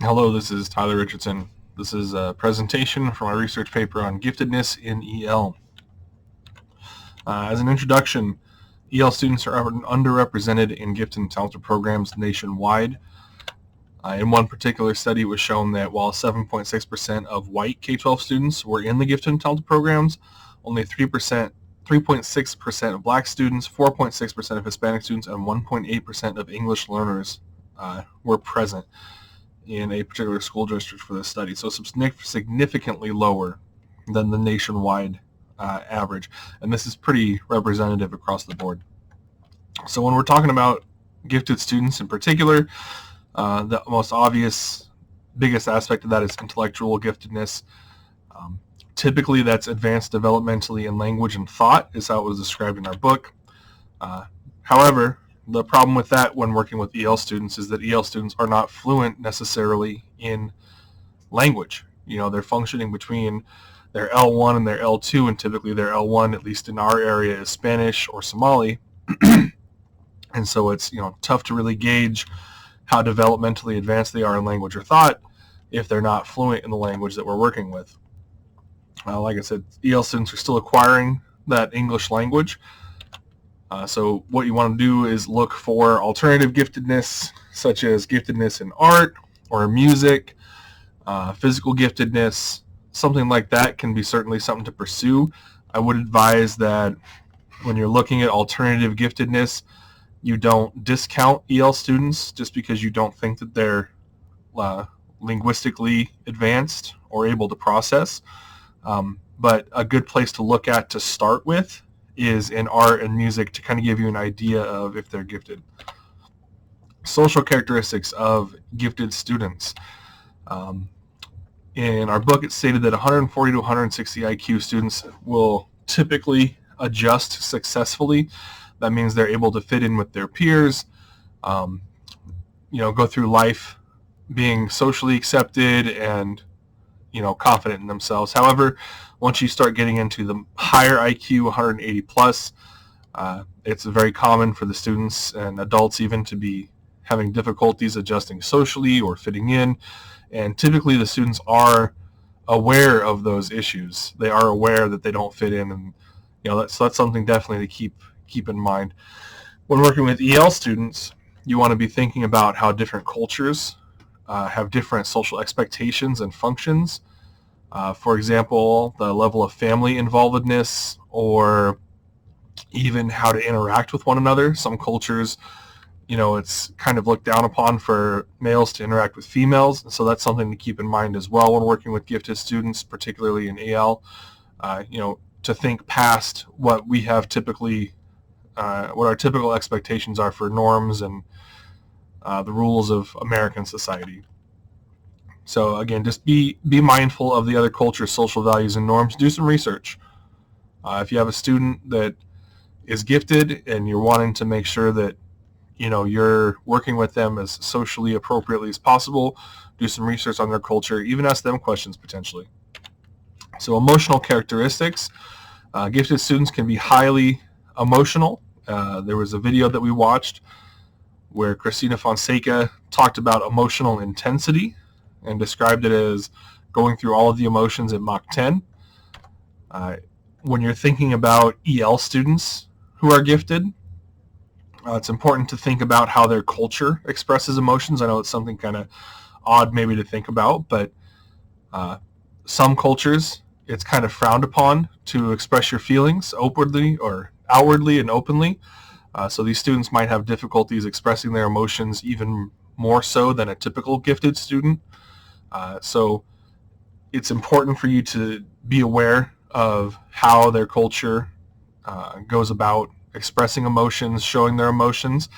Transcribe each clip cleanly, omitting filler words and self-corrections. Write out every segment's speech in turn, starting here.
Hello, this is Tyler Richardson. This is a presentation from my research paper on giftedness in EL. As an introduction, EL students are underrepresented in gifted and talented programs nationwide. In one particular study, it was shown that while 7.6% of white K-12 students were in the gifted and talented programs, only 3.6% of black students, 4.6% of Hispanic students, and 1.8% of English learners were present in a particular school district for this study. So significantly lower than the nationwide average. And this is pretty representative across the board. So when we're talking about gifted students in particular, the most obvious, biggest aspect of that is intellectual giftedness. Typically that's advanced developmentally in language and thought, is how it was described in our book. However, the problem with that when working with EL students is that EL students are not fluent necessarily in language. You know, they're functioning between their L1 and their L2, and typically their L1, at least in our area, is Spanish or Somali. And so it's, tough to really gauge how developmentally advanced they are in language or thought if they're not fluent in the language that we're working with. Like I said, EL students are still acquiring that English language. So what you want to do is look for alternative giftedness, such as giftedness in art or music, physical giftedness, something like that can be certainly something to pursue. I would advise that when you're looking at alternative giftedness, you don't discount EL students just because you don't think that they're linguistically advanced or able to process. But a good place to look at to start with is in art and music to kind of give you an idea of if they're gifted. Social characteristics of gifted students. In our book, it's stated that 140 to 160 IQ students will typically adjust successfully. That means they're able to fit in with their peers, go through life being socially accepted and confident in themselves. However, once you start getting into the higher IQ, 180 plus, it's very common for the students and adults even to be having difficulties adjusting socially or fitting in. And typically the students are aware of those issues. They are aware that they don't fit in, and that's something definitely to keep in mind. When working with EL students, you want to be thinking about how different cultures have different social expectations and functions. For example, the level of family involvedness, or even how to interact with one another. Some cultures, it's kind of looked down upon for males to interact with females, so that's something to keep in mind as well when working with gifted students, particularly in AL. To think past what we have typically, what our typical expectations are for norms and the rules of American society. So again, just be mindful of the other culture's social values and norms. Do some research. If you have a student that is gifted and you're wanting to make sure that you're working with them as socially appropriately as possible, do some research on their culture. Even ask them questions potentially. So emotional characteristics. Gifted students can be highly emotional. There was a video that we watched where Christina Fonseca talked about emotional intensity and described it as going through all of the emotions at Mach 10. When you're thinking about EL students who are gifted, it's important to think about how their culture expresses emotions. I know it's something kind of odd maybe to think about, but some cultures, it's kind of frowned upon to express your feelings outwardly and openly. So these students might have difficulties expressing their emotions even more so than a typical gifted student. So it's important for you to be aware of how their culture goes about expressing emotions, showing their emotions,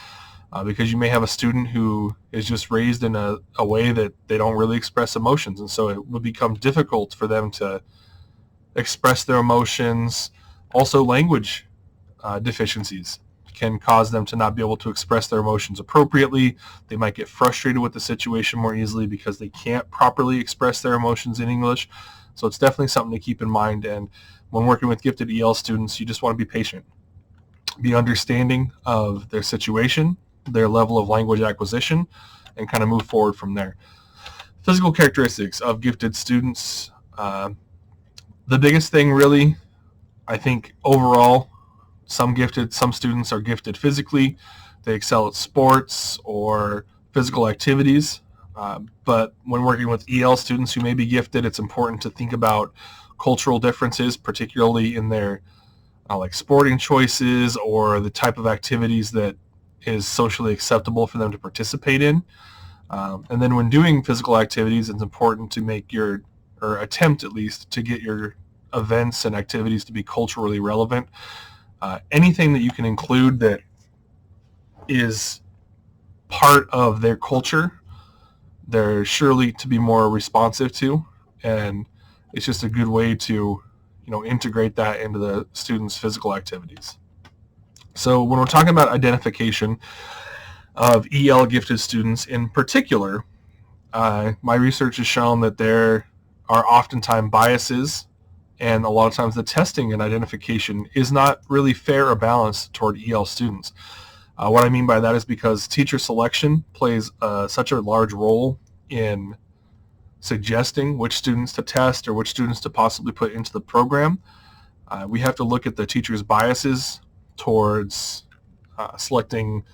because you may have a student who is just raised in a way that they don't really express emotions, and so it will become difficult for them to express their emotions. Also, language deficiencies can cause them to not be able to express their emotions appropriately. They might get frustrated with the situation more easily because they can't properly express their emotions in English. So it's definitely something to keep in mind. And when working with gifted EL students, you just want to be patient. Be understanding of their situation, their level of language acquisition, and kind of move forward from there. Physical characteristics of gifted students. The biggest thing really, I think overall, some students are gifted physically. They excel at sports or physical activities. But when working with EL students who may be gifted, it's important to think about cultural differences, particularly in their like sporting choices or the type of activities that is socially acceptable for them to participate in. And then when doing physical activities, it's important to attempt at least to get your events and activities to be culturally relevant. Anything that you can include that is part of their culture, they're surely to be more responsive to, and it's just a good way to integrate that into the students' physical activities. So when we're talking about identification of EL gifted students in particular, my research has shown that there are oftentimes biases, and a lot of times the testing and identification is not really fair or balanced toward EL students. What I mean by that is because teacher selection plays such a large role in suggesting which students to test or which students to possibly put into the program. We have to look at the teacher's biases towards selecting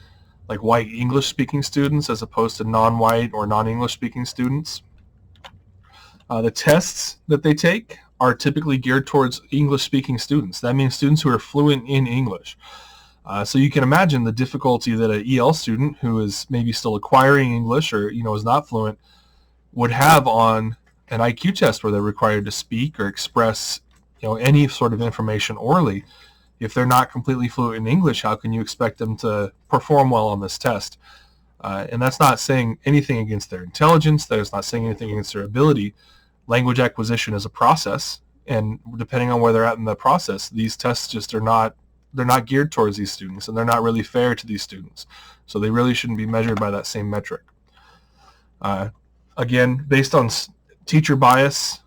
like white English speaking students as opposed to non-white or non-English speaking students. The tests that they take are typically geared towards English speaking students. That means students who are fluent in English. So you can imagine the difficulty that an EL student who is maybe still acquiring English or is not fluent would have on an IQ test where they're required to speak or express any sort of information orally. If they're not completely fluent in English, how can you expect them to perform well on this test? And that's not saying anything against their intelligence. That is not saying anything against their ability. Language acquisition is a process, and depending on where they're at in the process, these tests just they're not geared towards these students, and they're not really fair to these students. So they really shouldn't be measured by that same metric. Again, based on teacher bias,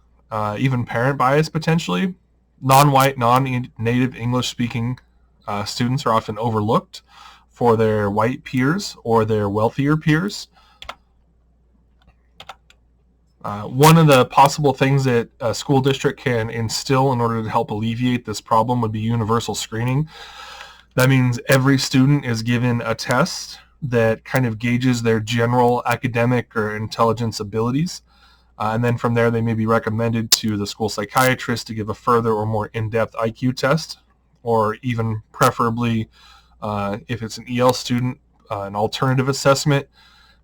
even parent bias potentially, non-white, non-native English-speaking students are often overlooked for their white peers or their wealthier peers. One of the possible things that a school district can instill in order to help alleviate this problem would be universal screening. That means every student is given a test that kind of gauges their general academic or intelligence abilities. And then from there, they may be recommended to the school psychiatrist to give a further or more in-depth IQ test, or even preferably, if it's an EL student, an alternative assessment,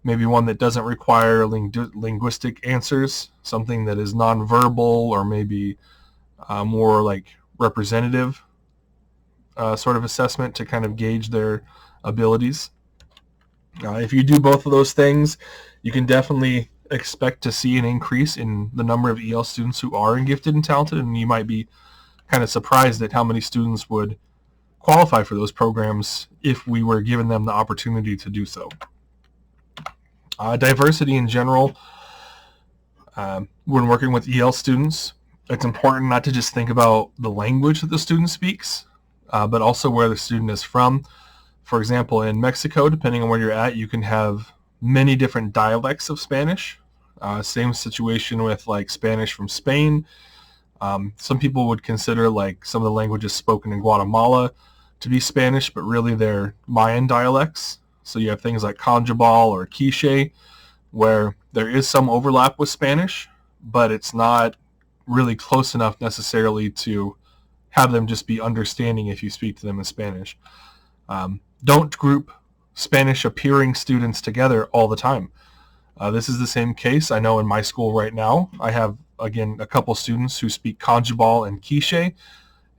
maybe one that doesn't require linguistic answers, something that is nonverbal or maybe more like representative sort of assessment to kind of gauge their abilities. If you do both of those things, you can definitely expect to see an increase in the number of EL students who are gifted and talented, and you might be kind of surprised at how many students would qualify for those programs if we were given them the opportunity to do so. Diversity in general, when working with EL students, it's important not to just think about the language that the student speaks, but also where the student is from. For example, in Mexico, depending on where you're at, you can have many different dialects of Spanish. Same situation with like Spanish from Spain. Some people would consider like some of the languages spoken in Guatemala to be Spanish, but really they're Mayan dialects. So you have things like Conjabal or Quiche, where there is some overlap with Spanish, but it's not really close enough necessarily to have them just be understanding if you speak to them in Spanish. Don't group Spanish-appearing students together all the time. This is the same case. I know in my school right now, I have, again, a couple students who speak Conjabal and Quiche,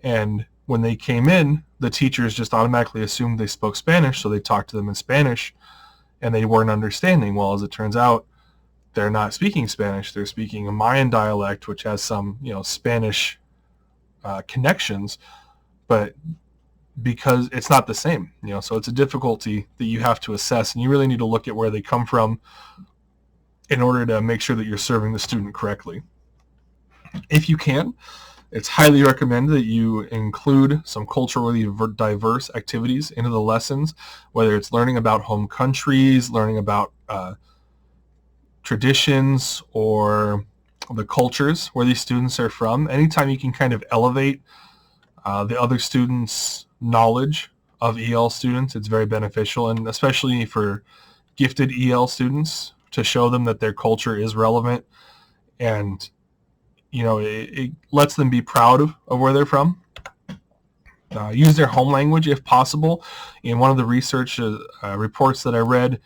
and when they came in, the teachers just automatically assumed they spoke Spanish, so they talked to them in Spanish, and they weren't understanding. Well, as it turns out, they're not speaking Spanish. They're speaking a Mayan dialect, which has some, Spanish connections, but because it's not the same, so it's a difficulty that you have to assess, and you really need to look at where they come from in order to make sure that you're serving the student correctly. If you can, it's highly recommended that you include some culturally diverse activities into the lessons, whether it's learning about home countries, learning about traditions or the cultures where these students are from. Anytime you can kind of elevate the other students' knowledge of EL students, it's very beneficial, and especially for gifted EL students, to show them that their culture is relevant, and it lets them be proud of where they're from. Use their home language if possible. In one of the research reports that I read,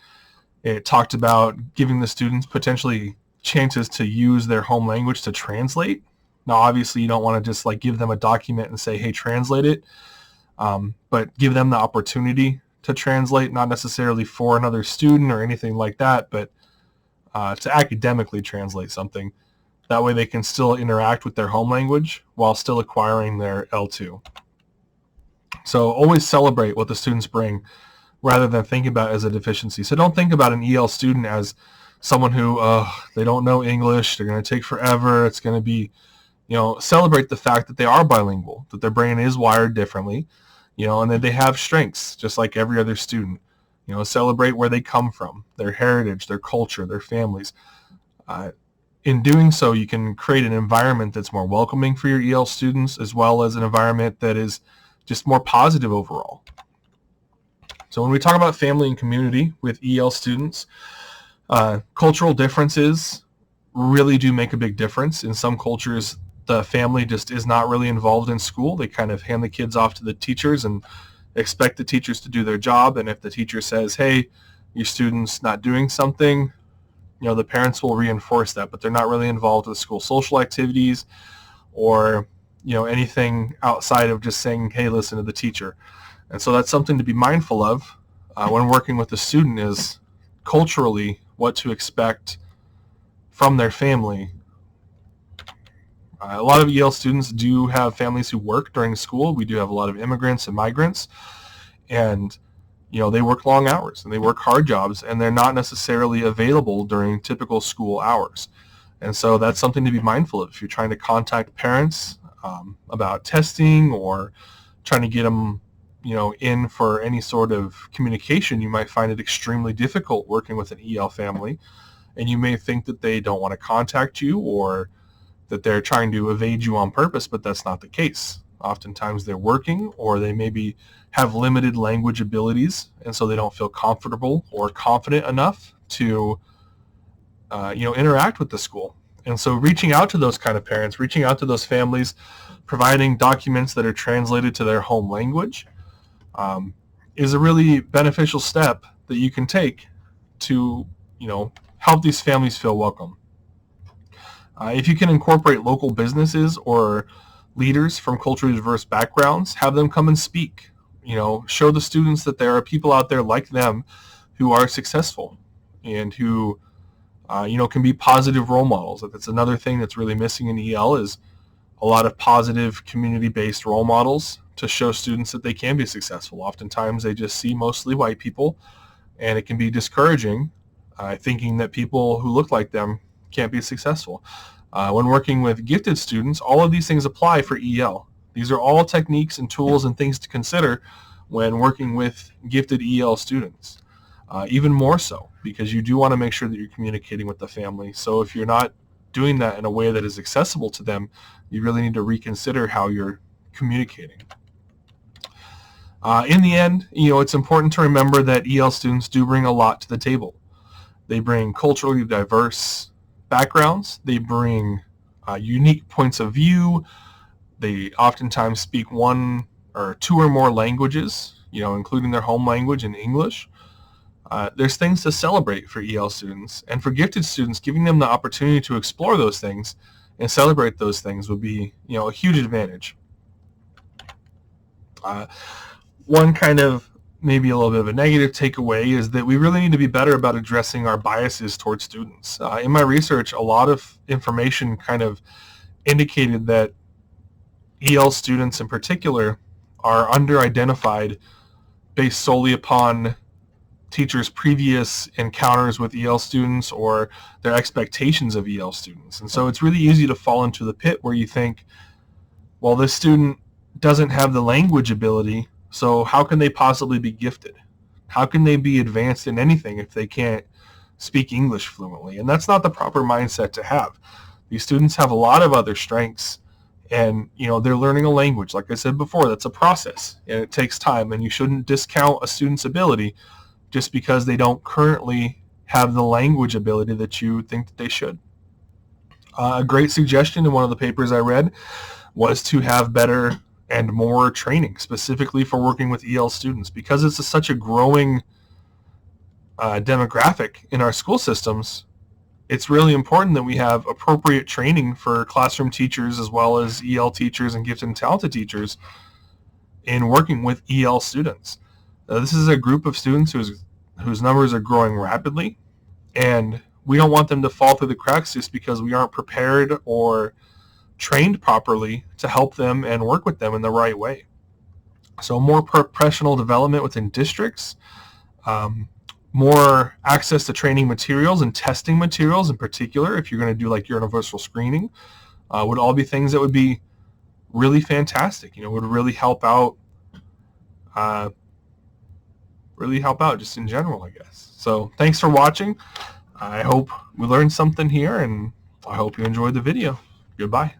it talked about giving the students potentially chances to use their home language to translate. Now, obviously, you don't want to just give them a document and say, hey, translate it, but give them the opportunity to translate, not necessarily for another student or anything like that, but to academically translate something. That way they can still interact with their home language while still acquiring their L2. So always celebrate what the students bring rather than think about it as a deficiency. So don't think about an EL student as someone who, they don't know English, they're going to take forever, it's going to be, celebrate the fact that they are bilingual, that their brain is wired differently, and that they have strengths just like every other student. Celebrate where they come from, their heritage, their culture, their families. In doing so, you can create an environment that's more welcoming for your EL students, as well as an environment that is just more positive overall. So when we talk about family and community with EL students, cultural differences really do make a big difference. In some cultures, the family just is not really involved in school. They kind of hand the kids off to the teachers and expect the teachers to do their job. And if the teacher says, hey, your student's not doing something, the parents will reinforce that, but they're not really involved with school social activities or, anything outside of just saying, hey, listen to the teacher. And so that's something to be mindful of when working with a student, is culturally what to expect from their family. A lot of EL students do have families who work during school. We do have a lot of immigrants and migrants, and they work long hours and they work hard jobs, and they're not necessarily available during typical school hours. And so that's something to be mindful of if you're trying to contact parents about testing or trying to get them in for any sort of communication. You might find it extremely difficult working with an EL family, and you may think that they don't want to contact you or that they're trying to evade you on purpose, but that's not the case. Oftentimes they're working, or they maybe have limited language abilities, and so they don't feel comfortable or confident enough to interact with the school. And so reaching out to those kind of parents, reaching out to those families, providing documents that are translated to their home language is a really beneficial step that you can take to help these families feel welcome. If you can incorporate local businesses or leaders from culturally diverse backgrounds, have them come and speak. Show the students that there are people out there like them who are successful and who can be positive role models. That's another thing that's really missing in EL, is a lot of positive community-based role models to show students that they can be successful. Oftentimes they just see mostly white people, and it can be discouraging thinking that people who look like them can't be successful. When working with gifted students, all of these things apply for EL. These are all techniques and tools and things to consider when working with gifted EL students. Even more so, because you do want to make sure that you're communicating with the family. So if you're not doing that in a way that is accessible to them, you really need to reconsider how you're communicating. In the end, it's important to remember that EL students do bring a lot to the table. They bring culturally diverse backgrounds. They bring unique points of view. They oftentimes speak one or two or more languages, including their home language and English. There's things to celebrate for EL students, and for gifted students, giving them the opportunity to explore those things and celebrate those things would be, a huge advantage. One kind of maybe a little bit of a negative takeaway is that we really need to be better about addressing our biases towards students. In my research, a lot of information kind of indicated that EL students in particular are under-identified based solely upon teachers' previous encounters with EL students or their expectations of EL students. And so it's really easy to fall into the pit where you think, well, this student doesn't have the language ability, so how can they possibly be gifted? How can they be advanced in anything if they can't speak English fluently. And that's not the proper mindset to have. These students have a lot of other strengths, and they're learning a language. Like I said before, that's a process and it takes time, and you shouldn't discount a student's ability just because they don't currently have the language ability that you think that they should. A great suggestion in one of the papers I read was to have better and more training specifically for working with EL students, because it's such a growing demographic in our school systems. It's really important that we have appropriate training for classroom teachers as well as EL teachers and gifted and talented teachers in working with EL students. This is a group of students whose numbers are growing rapidly, and we don't want them to fall through the cracks just because we aren't prepared or trained properly to help them and work with them in the right way. So more professional development within districts, more access to training materials and testing materials in particular, if you're going to do like universal screening, would all be things that would be really fantastic. Would really help out just in general, I guess. So thanks for watching. I hope we learned something here, and I hope you enjoyed the video. Goodbye.